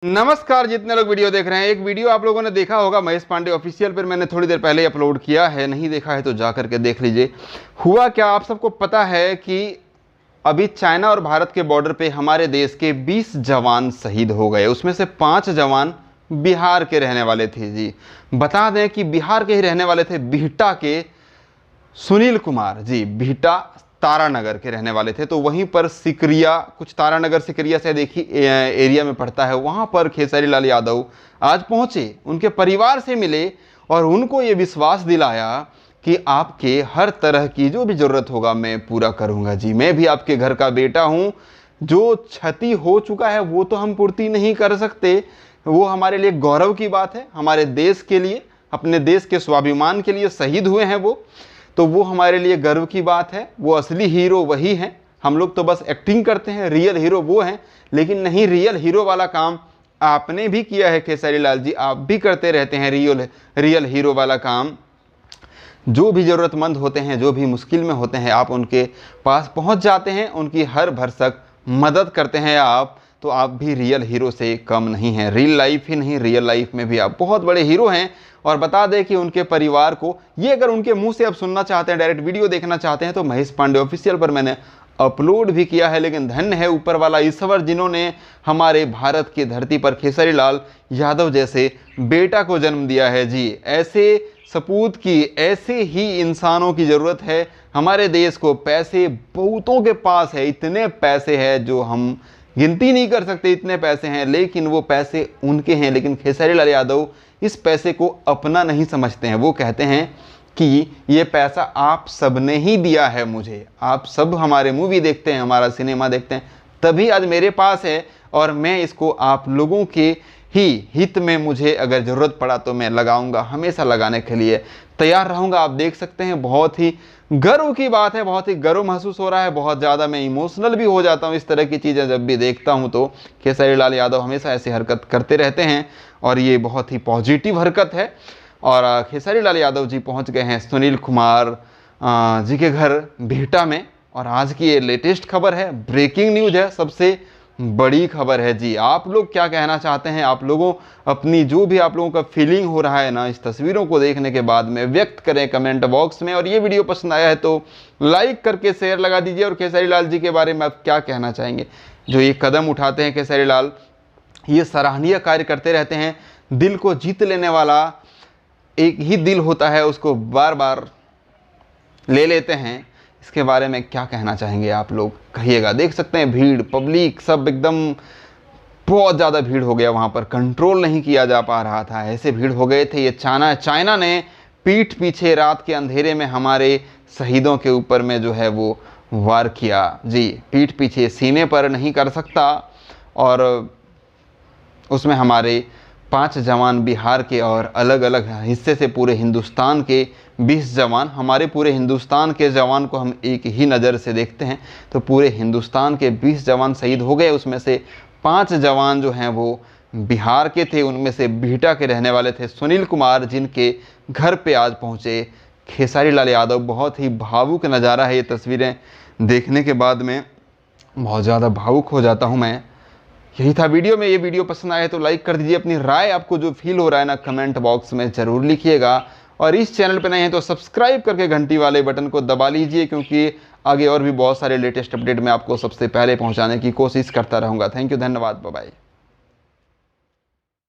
नमस्कार, जितने लोग वीडियो देख रहे हैं, एक वीडियो आप लोगों ने देखा होगा महेश पांडे ऑफिशियल पर, मैंने थोड़ी देर पहले अपलोड किया है। नहीं देखा है तो जा करके देख लीजिए। हुआ क्या, आप सबको पता है कि अभी चाइना और भारत के बॉर्डर पे हमारे देश के 20 जवान शहीद हो गए। उसमें से 5 जवान बिहार के रहने वाले थे। जी बता दें कि बिहार के ही रहने वाले थे, बिहटा के सुनील कुमार। जी बिहटा तारानगर के रहने वाले थे। तो वहीं पर सिकरिया, कुछ तारानगर सिकरिया से देखिए एरिया में पड़ता है, वहाँ पर खेसारी लाल यादव आज पहुँचे, उनके परिवार से मिले और उनको ये विश्वास दिलाया कि आपके हर तरह की जो भी ज़रूरत होगा मैं पूरा करूँगा। जी मैं भी आपके घर का बेटा हूँ। जो क्षति हो चुका है वो तो हम पूर्ति नहीं कर सकते, वो हमारे लिए गौरव की बात है। हमारे देश के लिए, अपने देश के स्वाभिमान के लिए शहीद हुए हैं वो, तो वो हमारे लिए गर्व की बात है। वो असली हीरो वही हैं, हम लोग तो बस एक्टिंग करते हैं, रियल हीरो वो हैं। लेकिन नहीं, रियल हीरो वाला काम आपने भी किया है खेसारी लाल जी, आप भी करते रहते हैं रियल हीरो वाला काम। जो भी ज़रूरतमंद होते हैं, जो भी मुश्किल में होते हैं, आप उनके पास पहुंच जाते हैं, उनकी हर भरसक मदद करते हैं आप। तो आप भी रियल हीरो से कम नहीं हैं। रियल लाइफ ही नहीं, रियल लाइफ में भी आप बहुत बड़े हीरो हैं। और बता दें कि उनके परिवार को ये अगर उनके मुंह से आप सुनना चाहते हैं, डायरेक्ट वीडियो देखना चाहते हैं, तो महेश पांडे ऑफिशियल पर मैंने अपलोड भी किया है। लेकिन धन्य है ऊपर वाला ईश्वर, जिन्होंने हमारे भारत की धरती पर खेसारी लाल यादव जैसे बेटा को जन्म दिया है। जी ऐसे सपूत की, ऐसे ही इंसानों की ज़रूरत है हमारे देश को। पैसे बहुतों के पास है, इतने पैसे हैं जो हम गिनती नहीं कर सकते, इतने पैसे हैं, लेकिन वो पैसे उनके हैं। लेकिन खेसारी लाल यादव इस पैसे को अपना नहीं समझते हैं। वो कहते हैं कि ये पैसा आप सब ने ही दिया है मुझे, आप सब हमारे मूवी देखते हैं, हमारा सिनेमा देखते हैं, तभी आज मेरे पास है। और मैं इसको आप लोगों के ही हित में, मुझे अगर ज़रूरत पड़ा तो मैं लगाऊंगा, हमेशा लगाने के लिए तैयार रहूंगा। आप देख सकते हैं, बहुत ही गर्व की बात है, बहुत ही गर्व महसूस हो रहा है। बहुत ज़्यादा मैं इमोशनल भी हो जाता हूँ इस तरह की चीज़ें जब भी देखता हूँ। तो खेसारी लाल यादव हमेशा ऐसी हरकत करते रहते हैं और ये बहुत ही पॉजिटिव हरकत है। और खेसारी लाल यादव जी पहुँच गए हैं सुनील कुमार जी के घर बिहटा में। और आज की ये लेटेस्ट खबर है, ब्रेकिंग न्यूज़ है, सबसे बड़ी खबर है। जी आप लोग क्या कहना चाहते हैं? आप लोगों अपनी जो भी आप लोगों का फीलिंग हो रहा है ना इस तस्वीरों को देखने के बाद में, व्यक्त करें कमेंट बॉक्स में। और ये वीडियो पसंद आया है तो लाइक करके शेयर लगा दीजिए। और खेसारी लाल जी के बारे में आप क्या कहना चाहेंगे? जो ये कदम उठाते हैं खेसारी लाल, ये सराहनीय कार्य करते रहते हैं। दिल को जीत लेने वाला एक ही दिल होता है, उसको बार बार ले लेते हैं। इसके बारे में क्या कहना चाहेंगे आप लोग, कहिएगा। देख सकते हैं भीड़, पब्लिक सब एकदम बहुत ज़्यादा भीड़ हो गया वहाँ पर, कंट्रोल नहीं किया जा पा रहा था, ऐसे भीड़ हो गए थे। ये चाइना ने पीठ पीछे रात के अंधेरे में हमारे शहीदों के ऊपर में जो है वो वार किया। जी पीठ पीछे, सीने पर नहीं कर सकता। और उसमें हमारे 5 जवान बिहार के और अलग अलग हिस्से से पूरे हिंदुस्तान के 20 जवान, हमारे पूरे हिंदुस्तान के जवान को हम एक ही नज़र से देखते हैं। तो पूरे हिंदुस्तान के 20 जवान शहीद हो गए। उसमें से 5 जवान जो हैं वो बिहार के थे, उनमें से बिहटा के रहने वाले थे सुनील कुमार, जिनके घर पे आज पहुँचे खेसारी लाल यादव। बहुत ही भावुक नज़ारा है, ये तस्वीरें देखने के बाद में बहुत ज़्यादा भावुक हो जाता हूँ मैं। यही था वीडियो में। ये वीडियो पसंद आया तो लाइक कर दीजिए। अपनी राय, आपको जो फील हो रहा है ना, कमेंट बॉक्स में ज़रूर लिखिएगा। और इस चैनल पर नए हैं तो सब्सक्राइब करके घंटी वाले बटन को दबा लीजिए, क्योंकि आगे और भी बहुत सारे लेटेस्ट अपडेट मैं आपको सबसे पहले पहुंचाने की कोशिश करता रहूँगा। थैंक यू, धन्यवाद, बाय बाय।